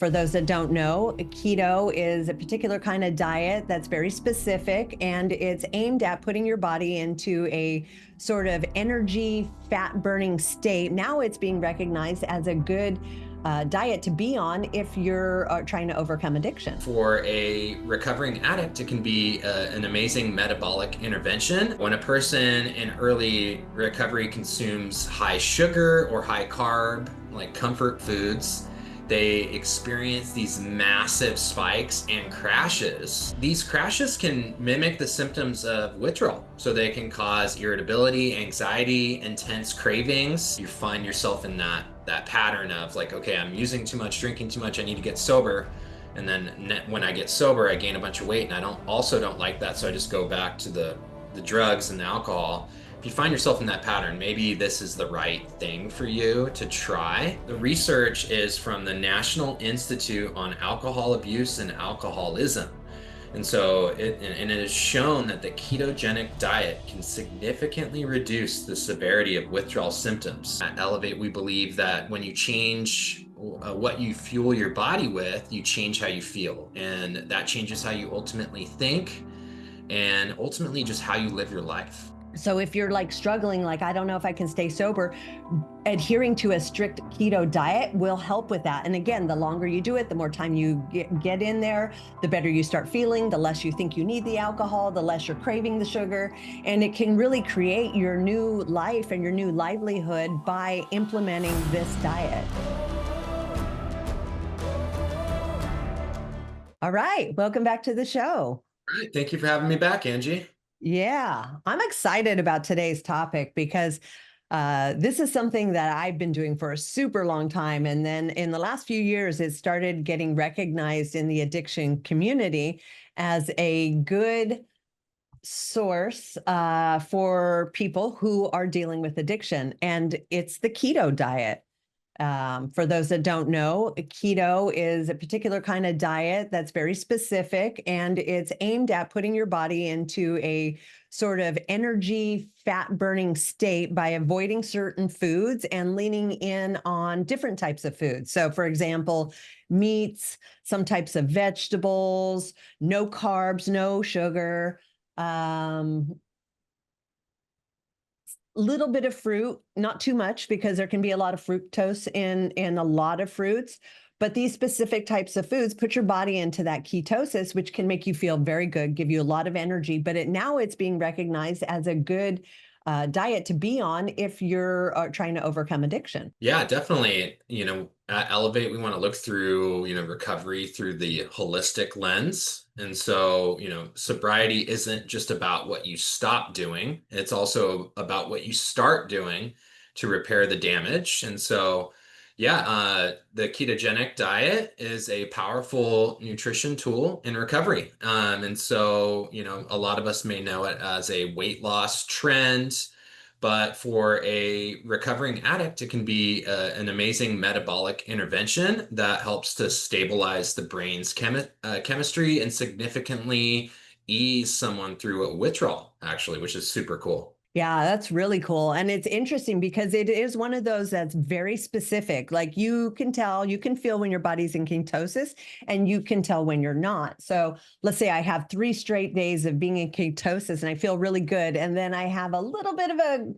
For those that don't know, keto is a particular kind of diet that's very specific, and it's aimed at putting your body into a sort of energy fat burning state. Now it's being recognized as a good diet to be on if you're trying to overcome addiction. For a recovering addict, it can be an amazing metabolic intervention. When a person in early recovery consumes high sugar or high carb, like comfort foods, they experience these massive spikes and crashes. These crashes can mimic the symptoms of withdrawal. So they can cause irritability, anxiety, intense cravings. You find yourself in that pattern of like, okay, I'm using too much, drinking too much, I need to get sober. And then when I get sober, I gain a bunch of weight, and I don't like that. So I just go back to the drugs and the alcohol. If you find yourself in that pattern, maybe this is the right thing for you to try. The research is from the National Institute on Alcohol Abuse and Alcoholism. And so it is shown that the ketogenic diet can significantly reduce the severity of withdrawal symptoms. At Elevate, we believe that when you change what you fuel your body with, you change how you feel. And that changes how you ultimately think and ultimately just how you live your life. So if you're like struggling, like, I don't know if I can stay sober, adhering to a strict keto diet will help with that. And again, the longer you do it, the more time you get in there, the better you start feeling, the less you think you need the alcohol, the less you're craving the sugar. And it can really create your new life and your new livelihood by implementing this diet. All right, welcome back to the show. All right, thank you for having me back, Angie. Yeah, I'm excited about today's topic because this is something that I've been doing for a super long time. And then in the last few years, it started getting recognized in the addiction community as a good source for people who are dealing with addiction. And it's the keto diet. For those that don't know, keto is a particular kind of diet that's very specific, and it's aimed at putting your body into a sort of energy fat burning state by avoiding certain foods and leaning in on different types of foods. So for example, meats, some types of vegetables, no carbs, no sugar, little bit of fruit, not too much, because there can be a lot of fructose in a lot of fruits. But these specific types of foods put your body into that ketosis, which can make you feel very good, give you a lot of energy. But now it's being recognized as a good diet to be on if you're trying to overcome addiction. Yeah, definitely. At Elevate, we want to look through, recovery through the holistic lens. And so, sobriety isn't just about what you stop doing. It's also about what you start doing to repair the damage. And so, yeah, the ketogenic diet is a powerful nutrition tool in recovery. And so, a lot of us may know it as a weight loss trend. But for a recovering addict, it can be an amazing metabolic intervention that helps to stabilize the brain's chemistry and significantly ease someone through a withdrawal, actually, which is super cool. Yeah, that's really cool. And it's interesting because it is one of those that's very specific. Like you can tell, you can feel when your body's in ketosis, and you can tell when you're not. So let's say I have 3 straight days of being in ketosis and I feel really good. And then I have a little bit of a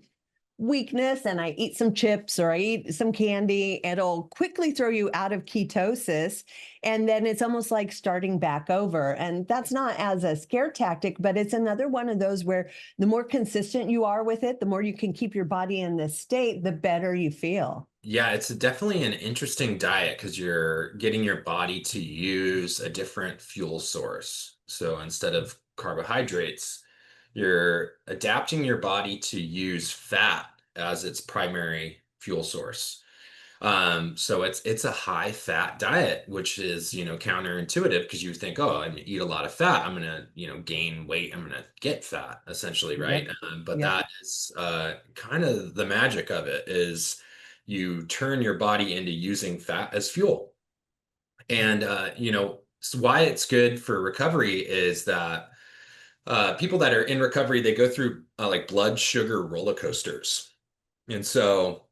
weakness and I eat some chips or I eat some candy, it'll quickly throw you out of ketosis. And then it's almost like starting back over. And that's not as a scare tactic, but it's another one of those where the more consistent you are with it, the more you can keep your body in this state, the better you feel. Yeah, it's definitely an interesting diet because you're getting your body to use a different fuel source. So instead of carbohydrates, you're adapting your body to use fat as its primary fuel source. So it's a high fat diet, which is, counterintuitive because you think, oh, I'm gonna eat a lot of fat. I'm gonna, gain weight. I'm gonna get fat, essentially, right? Yep. But Yep. that is kind of the magic of it is you turn your body into using fat as fuel. And so why it's good for recovery is that people that are in recovery, they go through like blood sugar roller coasters. And so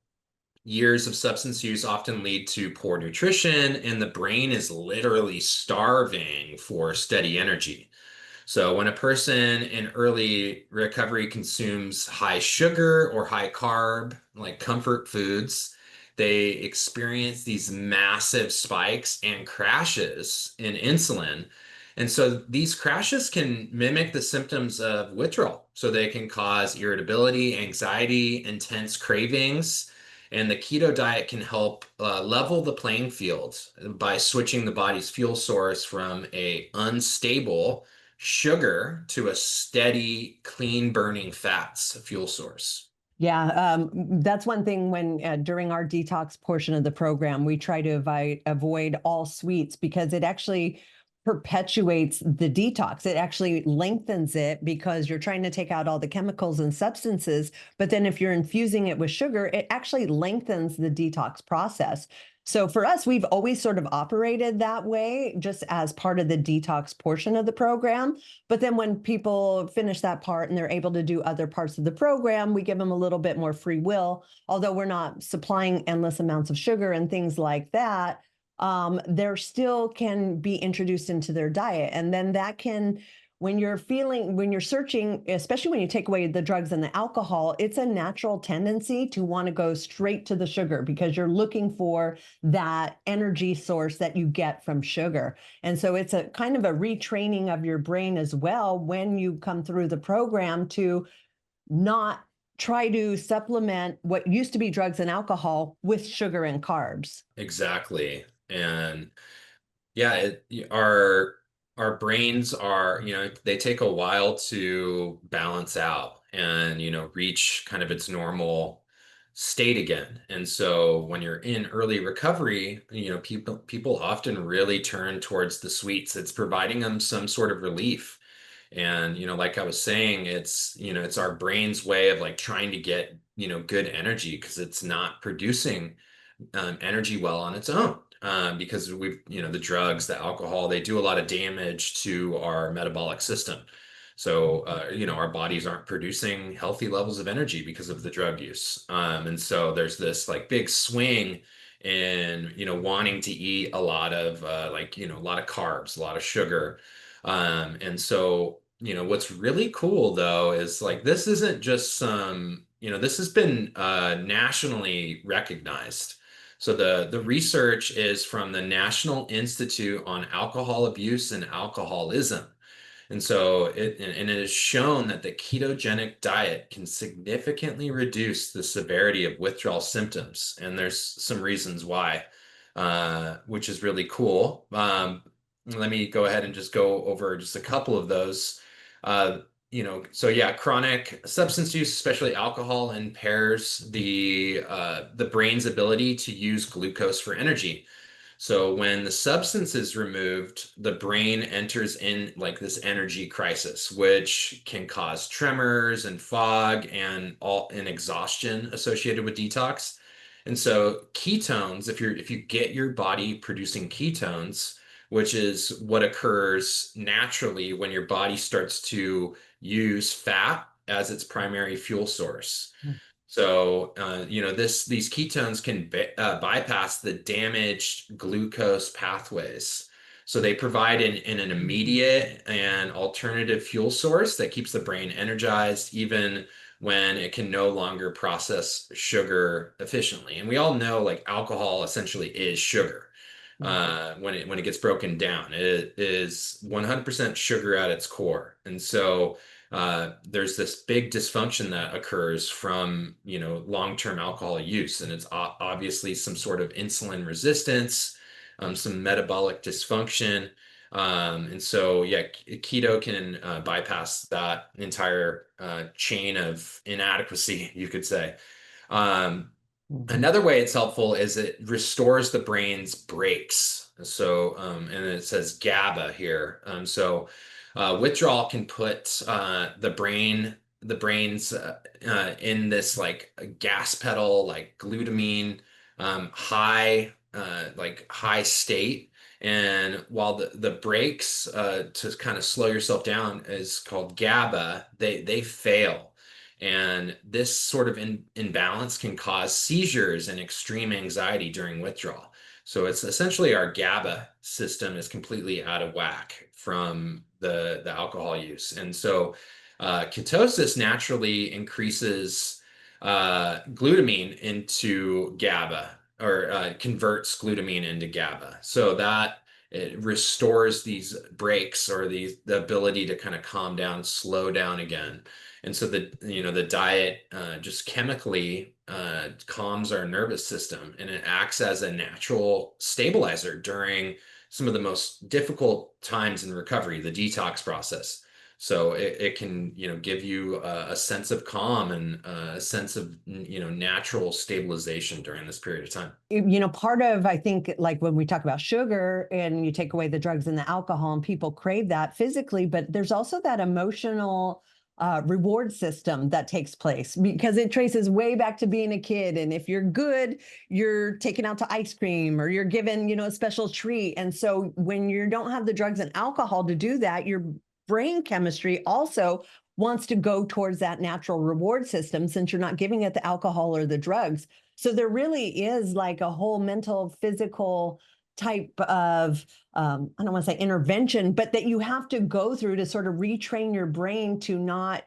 Years of substance use often lead to poor nutrition, and the brain is literally starving for steady energy. So when a person in early recovery consumes high sugar or high carb, like comfort foods, they experience these massive spikes and crashes in insulin. And so these crashes can mimic the symptoms of withdrawal. So they can cause irritability, anxiety, intense cravings. And the keto diet can help level the playing field by switching the body's fuel source from a unstable sugar to a steady, clean burning fats fuel source. Yeah, that's one thing when during our detox portion of the program, we try to avoid all sweets because it actually perpetuates the detox. It actually lengthens it because you're trying to take out all the chemicals and substances. But then if you're infusing it with sugar, it actually lengthens the detox process. So for us, we've always sort of operated that way, just as part of the detox portion of the program. But then when people finish that part and they're able to do other parts of the program, we give them a little bit more free will. Although we're not supplying endless amounts of sugar and things like that, there still can be introduced into their diet. And then that can, when you're searching, especially when you take away the drugs and the alcohol, it's a natural tendency to want to go straight to the sugar because you're looking for that energy source that you get from sugar. And so it's a kind of a retraining of your brain as well when you come through the program to not try to supplement what used to be drugs and alcohol with sugar and carbs. Exactly. And yeah, our brains are, they take a while to balance out and, reach kind of its normal state again. And so when you're in early recovery, people often really turn towards the sweets. It's providing them some sort of relief. And, like I was saying, it's our brain's way of like trying to get, good energy because it's not producing energy well on its own. Because the drugs, the alcohol, they do a lot of damage to our metabolic system. So, our bodies aren't producing healthy levels of energy because of the drug use. And so there's this like big swing in, wanting to eat a lot of a lot of carbs, a lot of sugar. And so, what's really cool though is like this isn't just some, this has been nationally recognized. So the research is from the National Institute on Alcohol Abuse and Alcoholism. And so it is shown that the ketogenic diet can significantly reduce the severity of withdrawal symptoms. And there's some reasons why, which is really cool. Let me go ahead and just go over just a couple of those. So yeah, chronic substance use, especially alcohol, impairs the brain's ability to use glucose for energy. So when the substance is removed, the brain enters in like this energy crisis, which can cause tremors and fog and exhaustion associated with detox. And so ketones, if you get your body producing ketones, which is what occurs naturally when your body starts to use fat as its primary fuel source. So, these ketones can bypass the damaged glucose pathways. So they provide an immediate and alternative fuel source that keeps the brain energized even when it can no longer process sugar efficiently. And we all know like alcohol essentially is sugar. When it gets broken down, it is 100% sugar at its core. And so there's this big dysfunction that occurs from, long-term alcohol use, and it's obviously some sort of insulin resistance, some metabolic dysfunction. And so, yeah, keto can bypass that entire chain of inadequacy, you could say. Um, Another way it's helpful is it restores the brain's brakes. So, and it says GABA here. Withdrawal can put the brain's in this like gas pedal, like glutamine, high state. And while the brakes to kind of slow yourself down is called GABA, they fail. And this sort of imbalance can cause seizures and extreme anxiety during withdrawal. So it's essentially our GABA system is completely out of whack from the alcohol use. And so ketosis naturally increases glutamine into GABA, or converts glutamine into GABA. So that it restores these breaks, or the ability to kind of calm down, slow down again. And so the diet just chemically calms our nervous system, and it acts as a natural stabilizer during some of the most difficult times in recovery, the detox process. So it can, give you a sense of calm and a sense of, natural stabilization during this period of time. Part of, I think, like when we talk about sugar and you take away the drugs and the alcohol, and people crave that physically, but there's also that emotional reward system that takes place, because it traces way back to being a kid. And if you're good, you're taken out to ice cream, or you're given, a special treat. And so when you don't have the drugs and alcohol to do that, your brain chemistry also wants to go towards that natural reward system, since you're not giving it the alcohol or the drugs. So there really is like a whole mental, physical type of, I don't want to say intervention, but that you have to go through to sort of retrain your brain to not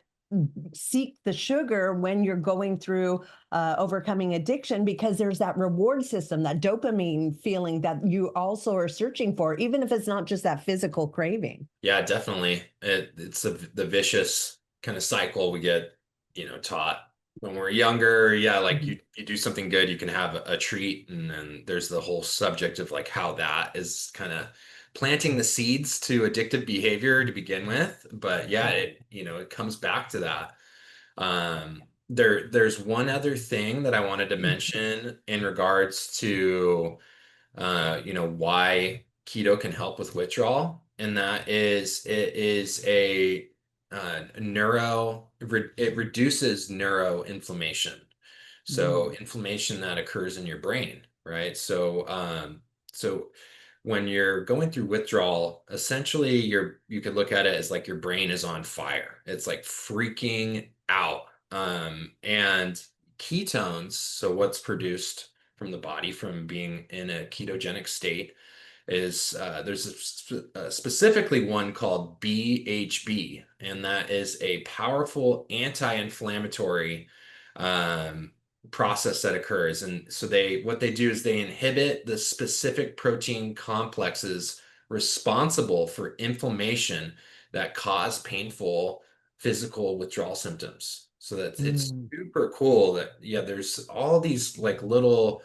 seek the sugar when you're going through overcoming addiction, because there's that reward system, that dopamine feeling that you also are searching for, even if it's not just that physical craving. Yeah, definitely. It's the vicious kind of cycle we get, taught when we're younger. Yeah, like you do something good, you can have a treat, and then there's the whole subject of like how that is kind of planting the seeds to addictive behavior to begin with. But yeah, it comes back to that. There's one other thing that I wanted to mention in regards to why keto can help with withdrawal, and that is it is a it reduces neuroinflammation. So inflammation that occurs in your brain, right? So when you're going through withdrawal, essentially you could look at it as like your brain is on fire. It's like freaking out. And ketones, so what's produced from the body from being in a ketogenic state, is specifically one called BHB, and that is a powerful anti-inflammatory process that occurs. And so what they do is they inhibit the specific protein complexes responsible for inflammation that cause painful physical withdrawal symptoms. So that it's super cool that, yeah, there's all these like little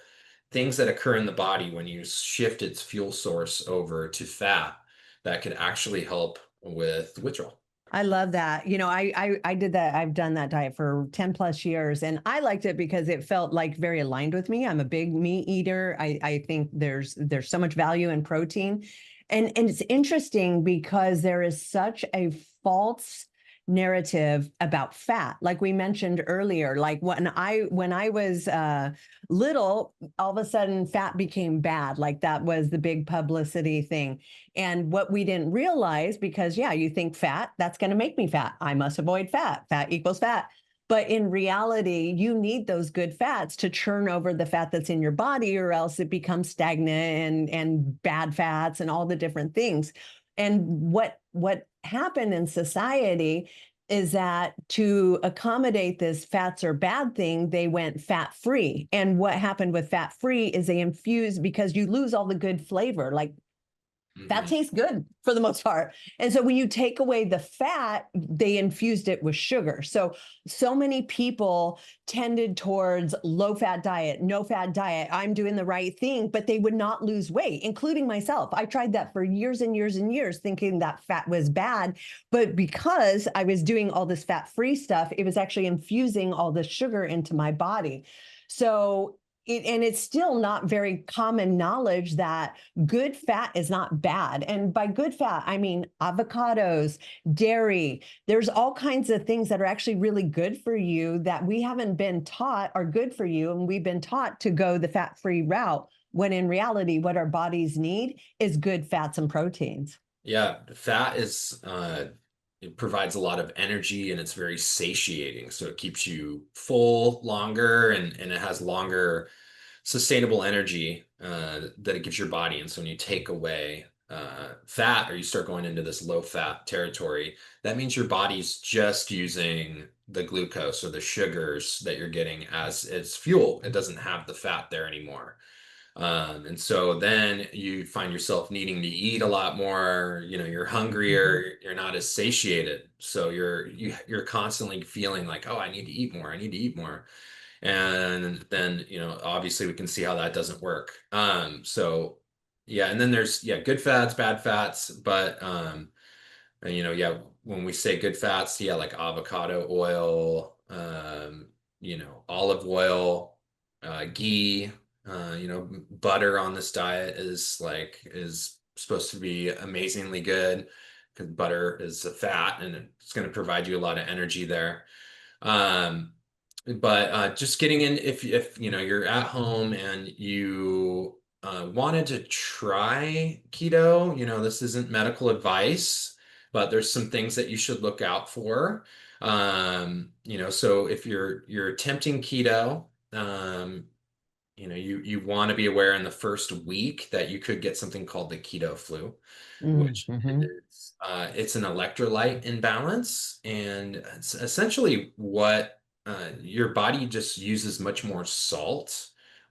things that occur in the body when you shift its fuel source over to fat that could actually help with withdrawal. I love that. I did that. I've done that diet for 10 plus years, and I liked it because it felt like very aligned with me. I'm a big meat eater. I think there's so much value in protein. And it's interesting because there is such a false narrative about fat. Like we mentioned earlier, like when I was little, all of a sudden fat became bad. Like that was the big publicity thing. And what we didn't realize, because yeah, you think fat, that's going to make me fat. I must avoid fat. Fat equals fat. But in reality, you need those good fats to churn over the fat that's in your body, or else it becomes stagnant and bad fats and all the different things. And what happened in society is that to accommodate this fats are bad thing, they went fat free. And what happened with fat free is they infused, because you lose all the good flavor. Like fat tastes good for the most part. And so when you take away the fat, they infused it with sugar. So many people tended towards low fat diet, no fat diet. I'm doing the right thing, but they would not lose weight, including myself. I tried that for years and years and years, thinking that fat was bad. But because I was doing all this fat-free stuff, it was actually infusing all the sugar into my body. So and it's still not very common knowledge that good fat is not bad. And by good fat, I mean avocados, dairy. There's all kinds of things that are actually really good for you that we haven't been taught are good for you. And we've been taught to go the fat-free route, when in reality, what our bodies need is good fats and proteins. Yeah, fat is it provides a lot of energy and it's very satiating. So it keeps you full longer, and it has longer sustainable energy that it gives your body. And so when you take away fat, or you start going into this low fat territory, that means your body's just using the glucose or the sugars that you're getting as its fuel. It doesn't have the fat there anymore. And so then you find yourself needing to eat a lot more, you're Mhm. hungrier, you're not as satiated. So you're constantly feeling like, oh, I need to eat more, I need to eat more. And then, obviously we can see how that doesn't work. So yeah, and then there's good fats, bad fats, but and when we say good fats, like avocado oil, olive oil, ghee, butter on this diet is supposed to be amazingly good because butter is a fat and it's going to provide you a lot of energy there. Um, but just getting in, if you're at home and you wanted to try keto, this isn't medical advice, but there's some things that you should look out for. So if you're attempting keto, you want to be aware in the first week that you could get something called the keto flu, which Mhm. is it's an electrolyte imbalance, and it's essentially what your body just uses much more salt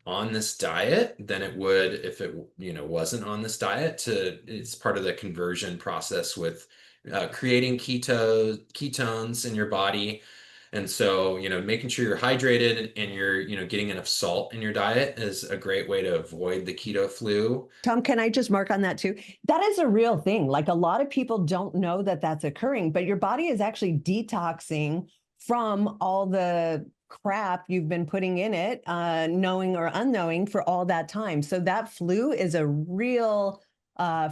on this diet than it would if it wasn't on this diet. It's part of the conversion process with creating ketones in your body. And so, making sure you're hydrated and you're, getting enough salt in your diet is a great way to avoid the keto flu. Tom, can I just mark on that too? That is a real thing. Like a lot of people don't know that that's occurring, but your body is actually detoxing from all the crap you've been putting in it, knowing or unknowing for all that time. So that flu is a real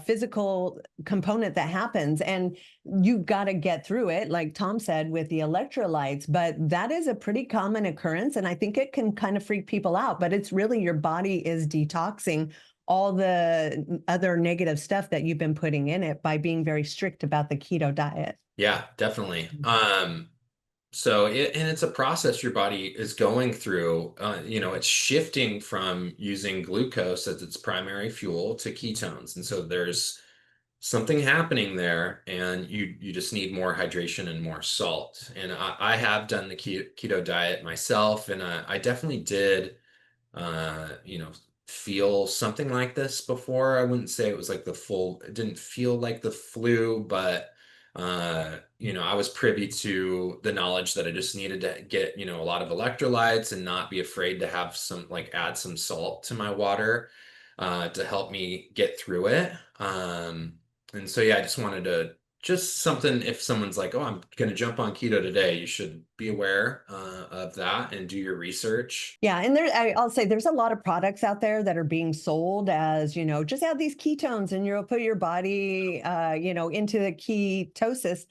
physical component that happens, and you've got to get through it, like Tom said, with the electrolytes. But that is a pretty common occurrence, and I think it can kind of freak people out. But it's really your body is detoxing all the other negative stuff that you've been putting in it by being very strict about the keto diet. Yeah, definitely. And it's a process your body is going through. It's shifting from using glucose as its primary fuel to ketones. And so there's something happening there, and you just need more hydration and more salt. And I have done the keto diet myself, and I definitely did feel something like this before. I wouldn't say it was like it didn't feel like the flu, but I was privy to the knowledge that I just needed to get, a lot of electrolytes and not be afraid to have add some salt to my water to help me get through it. And so, yeah, I just wanted to just something, if someone's like, oh, I'm going to jump on keto today, you should be aware of that and do your research. Yeah, and I'll say there's a lot of products out there that are being sold as, just add these ketones and you'll put your body, into the ketosis.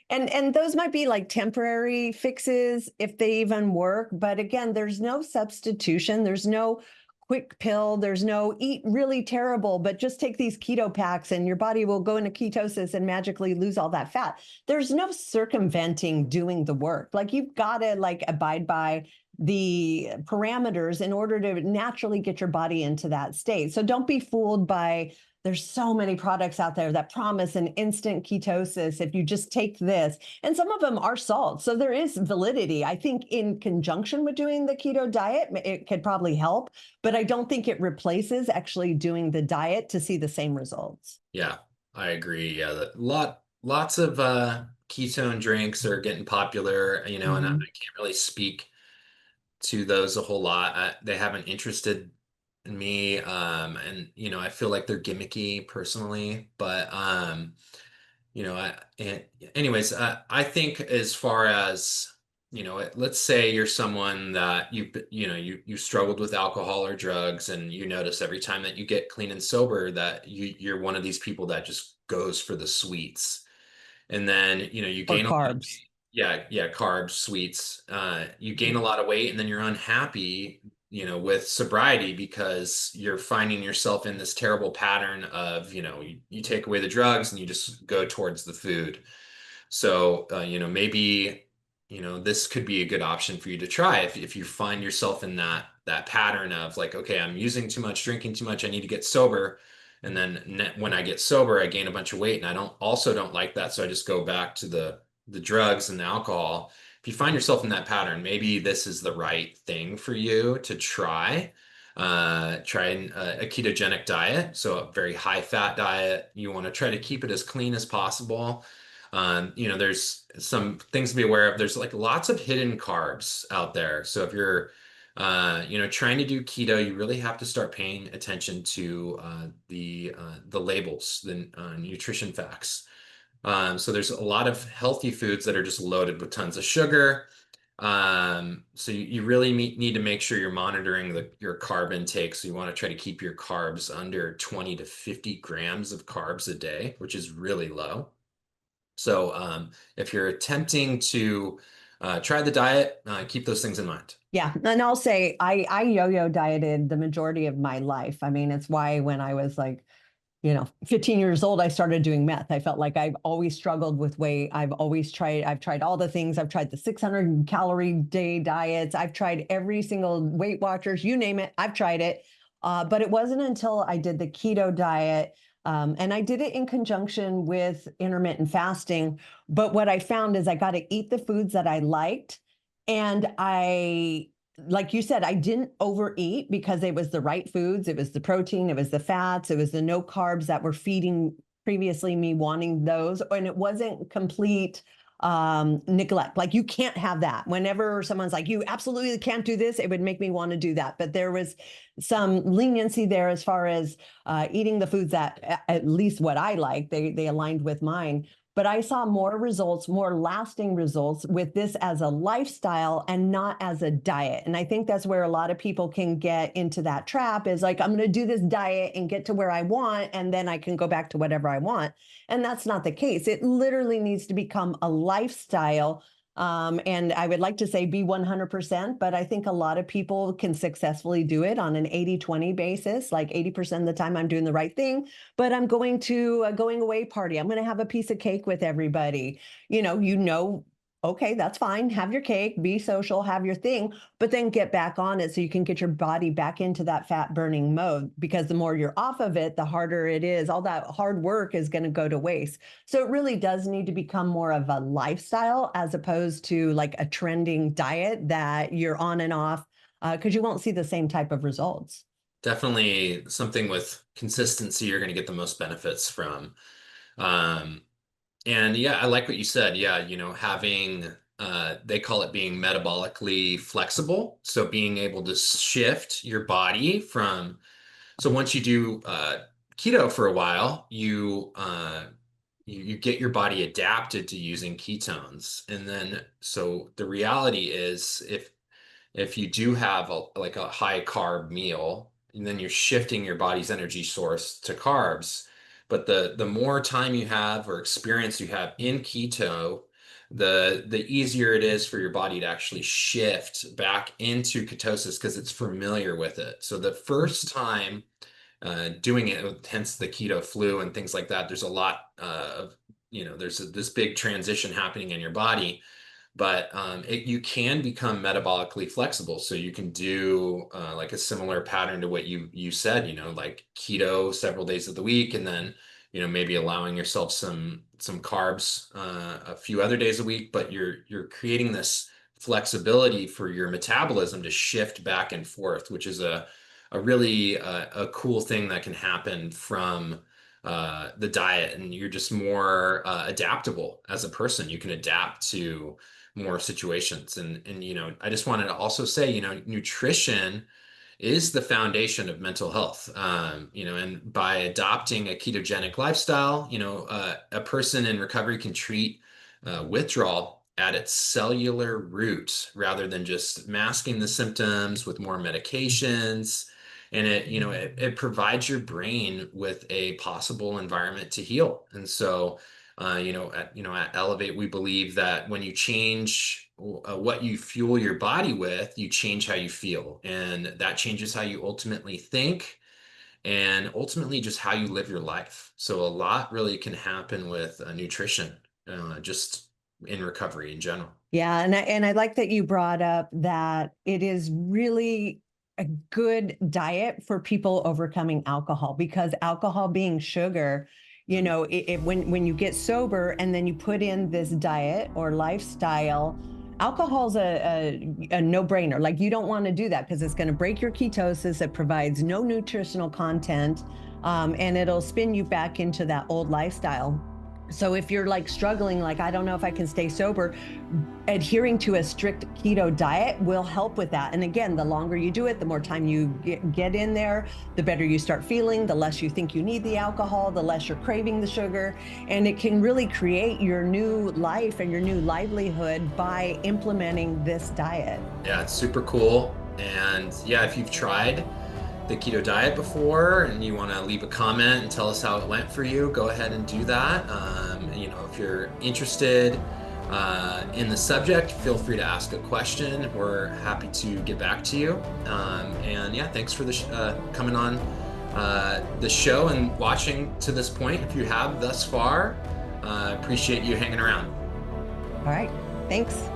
And those might be like temporary fixes if they even work. But again, there's no substitution. There's no quick pill. There's no eat really terrible, but just take these keto packs and your body will go into ketosis and magically lose all that fat. There's no circumventing doing the work. Like you've got to like abide by the parameters in order to naturally get your body into that state. So don't be fooled by there's so many products out there that promise an instant ketosis if you just take this. And some of them are salt. So there is validity. I think in conjunction with doing the keto diet, it could probably help, but I don't think it replaces actually doing the diet to see the same results. Yeah, I agree. Yeah, lots of ketone drinks are getting popular, and I Mhm. can't really speak to those a whole lot. They haven't interested me, and I feel like they're gimmicky personally, but anyways, I think as far as let's say you're someone that you struggled with alcohol or drugs, and you notice every time that you get clean and sober that you're one of these people that just goes for the sweets, and then you Or gain a lot of carbs. weight. Yeah, carbs, sweets. You gain a lot of weight, and then you're unhappy, with sobriety because you're finding yourself in this terrible pattern of, you take away the drugs and you just go towards the food. So, maybe, this could be a good option for you to try if you find yourself in that pattern of like, okay, I'm using too much, drinking too much, I need to get sober. And then when I get sober, I gain a bunch of weight, and I don't like that. So I just go back to the drugs and the alcohol. If you find yourself in that pattern, maybe this is the right thing for you to try. Try a ketogenic diet, so a very high fat diet. You want to try to keep it as clean as possible. There's some things to be aware of. There's like lots of hidden carbs out there. So if you're, trying to do keto, you really have to start paying attention to the labels, the nutrition facts. So there's a lot of healthy foods that are just loaded with tons of sugar. So you really need to make sure you're monitoring your carb intake. So you want to try to keep your carbs under 20 to 50 grams of carbs a day, which is really low. So if you're attempting to try the diet, keep those things in mind. Yeah. And I'll say I yo-yo dieted the majority of my life. I mean, it's why when I was like, 15 years old, I started doing meth. I felt like I've always struggled with weight. I've tried all the things. I've tried the 600 calorie day diets. I've tried every single Weight Watchers, you name it. I've tried it. But it wasn't until I did the keto diet, and I did it in conjunction with intermittent fasting. But what I found is I got to eat the foods that I liked. And like you said, I didn't overeat because it was the right foods. It was the protein, it was the fats, it was the no carbs that were feeding previously me wanting those. And it wasn't complete neglect. Like you can't have that. Whenever someone's like, you absolutely can't do this, it would make me want to do that. But there was some leniency there as far as eating the foods that, at least what I like, they aligned with mine. But I saw more results, more lasting results with this as a lifestyle and not as a diet. And I think that's where a lot of people can get into that trap, is like, I'm going to do this diet and get to where I want, and then I can go back to whatever I want. And that's not the case. It literally needs to become a lifestyle. And I would like to say be 100%, but I think a lot of people can successfully do it on an 80-20 basis. Like 80% of the time I'm doing the right thing, but I'm going to a going away party. I'm going to have a piece of cake with everybody. Okay, that's fine. Have your cake, be social, have your thing, but then get back on it so you can get your body back into that fat burning mode, because the more you're off of it, the harder it is. All that hard work is going to go to waste. So it really does need to become more of a lifestyle as opposed to like a trending diet that you're on and off, because you won't see the same type of results. Definitely something with consistency you're going to get the most benefits from. Um, And yeah, I like what you said. Yeah, having they call it being metabolically flexible. So being able to shift your body from, so once you do keto for a while, you get your body adapted to using ketones. And then so the reality is if you do have like a high carb meal, and then you're shifting your body's energy source to carbs. But the more time you have or experience you have in keto, the easier it is for your body to actually shift back into ketosis because it's familiar with it. So the first time doing it, hence the keto flu and things like that, there's a lot of, this big transition happening in your body, but you can become metabolically flexible. So you can do like a similar pattern to what you said, like keto several days of the week, and then maybe allowing yourself some carbs a few other days a week. But you're creating this flexibility for your metabolism to shift back and forth, which is a really a cool thing that can happen from the diet, and you're just more adaptable as a person. You can adapt to more situations. And I just wanted to also say, nutrition is the foundation of mental health. And by adopting a ketogenic lifestyle, a person in recovery can treat withdrawal at its cellular root rather than just masking the symptoms with more medications. And it provides your brain with a possible environment to heal. And so at Elevate, we believe that when you change what you fuel your body with, you change how you feel, and that changes how you ultimately think, and ultimately just how you live your life. So a lot really can happen with nutrition. just in recovery in general. Yeah, and I like that you brought up that it is really a good diet for people overcoming alcohol, because alcohol being sugar, you know, when you get sober and then you put in this diet or lifestyle, alcohol's a no-brainer. Like, you don't want to do that because it's going to break your ketosis. It provides no nutritional content, and it'll spin you back into that old lifestyle. So if you're like struggling, like, I don't know if I can stay sober, adhering to a strict keto diet will help with that. And again, the longer you do it, the more time you get in there, the better you start feeling, the less you think you need the alcohol, the less you're craving the sugar. And it can really create your new life and your new livelihood by implementing this diet. Yeah, it's super cool. And yeah, if you've tried the keto diet before and you want to leave a comment and tell us how it went for you, go ahead and do that. You know, if you're interested in the subject, feel free to ask a question. We're happy to get back to you. And yeah, thanks for coming on the show and watching to this point. If you have thus far, appreciate you hanging around. All right, thanks.